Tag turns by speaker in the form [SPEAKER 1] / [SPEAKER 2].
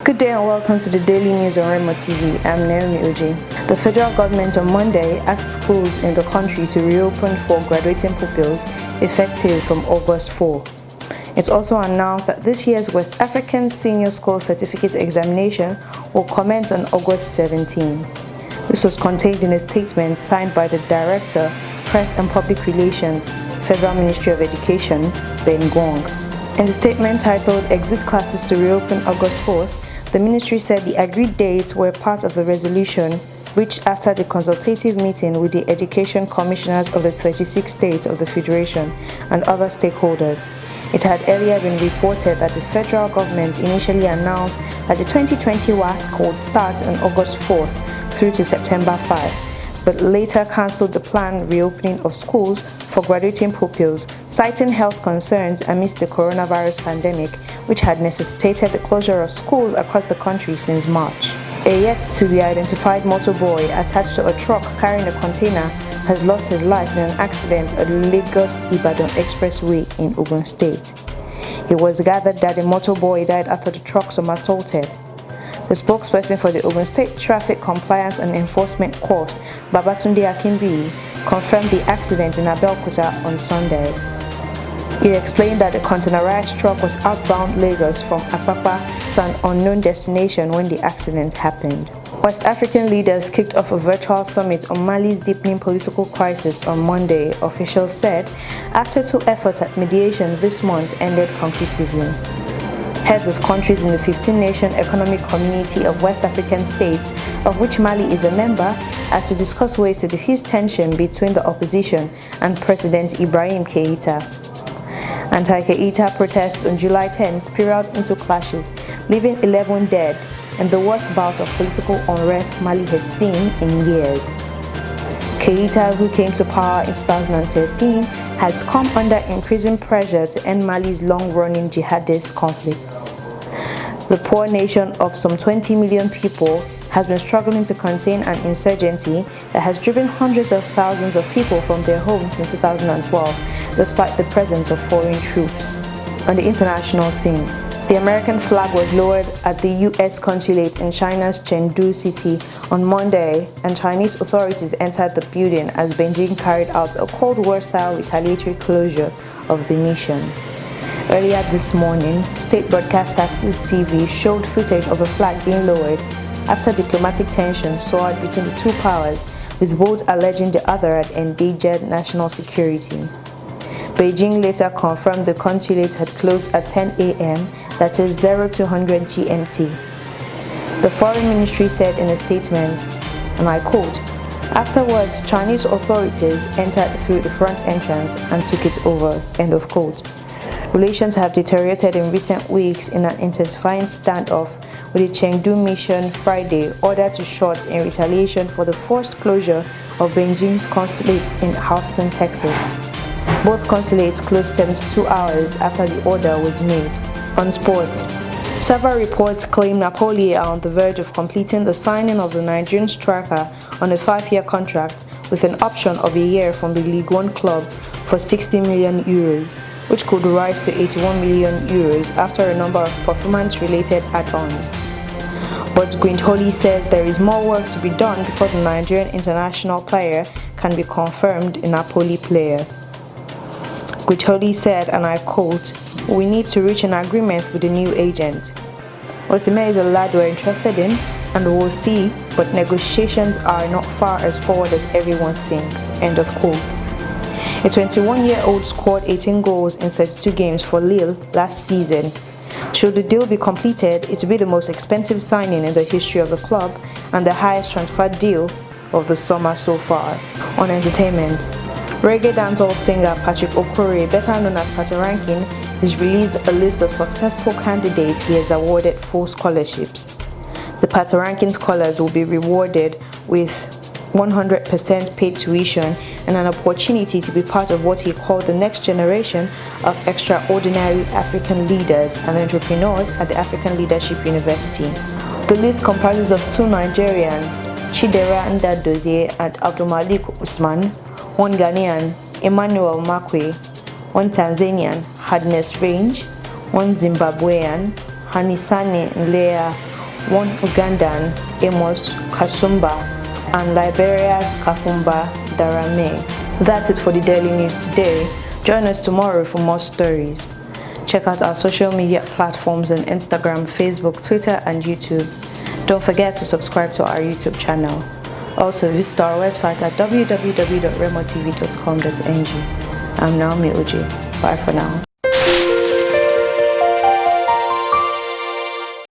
[SPEAKER 1] Good day and welcome to the Daily News on Remo TV. I'm Naomi Oji. The federal government on Monday asked schools in the country to reopen for graduating pupils effective from August 4. It's also announced that this year's West African Senior School Certificate examination will commence on August 17. This was contained in a statement signed by the Director, Press and Public Relations, Federal Ministry of Education, Ben Gwong. In the statement titled Exit Classes to Reopen August 4th, the ministry said the agreed dates were part of the resolution reached after the consultative meeting with the education commissioners of the 36 states of the Federation and other stakeholders. It had earlier been reported that the federal government initially announced that the 2020 WASC would start on August 4th through to September 5, but later cancelled the planned reopening of schools for graduating pupils, citing health concerns amidst the coronavirus pandemic, which had necessitated the closure of schools across the country since March. A yet-to-be-identified motorboy attached to a truck carrying a container has lost his life in an accident at the Lagos-Ibadan Expressway in Ogun State. It was gathered that the motorboy died after the truck somersaulted. The spokesperson for the Ogun State Traffic Compliance and Enforcement Corps, Babatunde Akinbiyi, confirmed the accident in Abeokuta on Sunday. He explained that the containerized truck was outbound Lagos from Apapa to an unknown destination when the accident happened. West African leaders kicked off a virtual summit on Mali's deepening political crisis on Monday, officials said, after two efforts at mediation this month ended conclusively. Heads of countries in the 15-nation economic community of West African states, of which Mali is a member, are to discuss ways to diffuse tension between the opposition and President Ibrahim Keita. Anti-Keita protests on July 10 spiraled into clashes, leaving 11 dead and the worst bout of political unrest Mali has seen in years. Keita, who came to power in 2013, has come under increasing pressure to end Mali's long-running jihadist conflict. The poor nation of some 20 million people has been struggling to contain an insurgency that has driven hundreds of thousands of people from their homes since 2012, despite the presence of foreign troops. On the international scene, the American flag was lowered at the U.S. consulate in China's Chengdu city on Monday, and Chinese authorities entered the building as Beijing carried out a Cold War-style retaliatory closure of the mission. Earlier this morning, state broadcaster CCTV showed footage of the flag being lowered after diplomatic tensions soared between the two powers, with both alleging the other had endangered national security. Beijing later confirmed the consulate had closed at 10 a.m., that is 0200 GMT. The foreign ministry said in a statement, and I quote, "Afterwards, Chinese authorities entered through the front entrance and took it over," end of quote. Relations have deteriorated in recent weeks in an intensifying standoff, with the Chengdu mission Friday ordered to shut in retaliation for the forced closure of Beijing's consulate in Houston, Texas. Both consulates closed 72 hours after the order was made. On sports, several reports claim Napoli are on the verge of completing the signing of the Nigerian striker on a 5-year contract with an option of a year from the League One club for 60 million euros, which could rise to 81 million euros after a number of performance-related add-ons. But Guintoli says there is more work to be done before the Nigerian international player can be confirmed a Napoli player. Guintoli said, and I quote, "We need to reach an agreement with the new agent. Osimhen is a lad we're interested in, and we'll see, but negotiations are not far as forward as everyone thinks," end of quote. A 21-year-old scored 18 goals in 32 games for Lille last season. Should the deal be completed, it will be the most expensive signing in the history of the club and the highest transfer deal of the summer so far. On entertainment, reggae dancehall singer Patrick Okorie, better known as Patoranking, has released a list of successful candidates he has awarded full scholarships. The Patoranking scholars will be rewarded with 100% paid tuition and an opportunity to be part of what he called the next generation of extraordinary African leaders and entrepreneurs at the African Leadership University. The list comprises of 2 Nigerians, Chidera Ndadozie and Abdulmalik Usman, 1 Ghanaian, Emmanuel Makwe, 1 Tanzanian, Hadness Range, 1 Zimbabwean, Hanisani Nlea one Ugandan, Amos Kasumba, and Liberia's Kafumba Darame. That's it for the Daily News today. Join us tomorrow for more stories. Check out our social media platforms on Instagram, Facebook, Twitter, and YouTube. Don't forget to subscribe to our YouTube channel. Also visit our website at www.remotv.com.ng. I'm Naomi Uji. Bye for now.